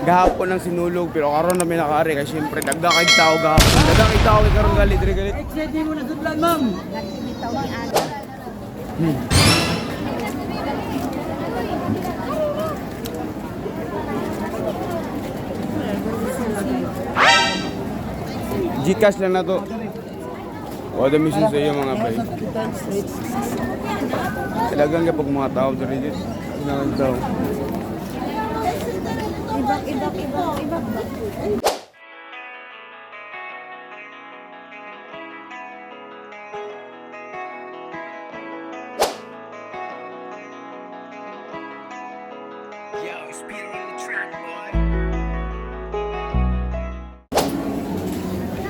gahapon ng Sinulog pero karon na may nakaari kay syempre dagdakay tao gahapon. Dagdakay tao kay karon galit dire galit. Excited mo na sudlan, ma'am. Gcash lang na to. O the mission sa iyo mga bay. Talagang kapag mga tao dito dito. Talagang tao. Ibak.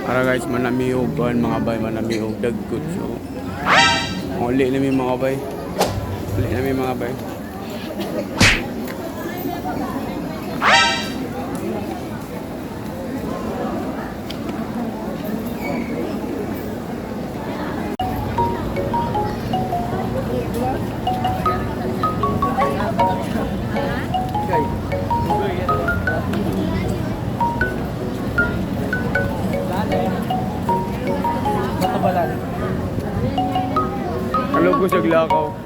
Para guys, manamihog kan mga bay, manamihog dagkot. So, uli na may mga bay. Uli na may mga bay. Halo ko sa glakaw.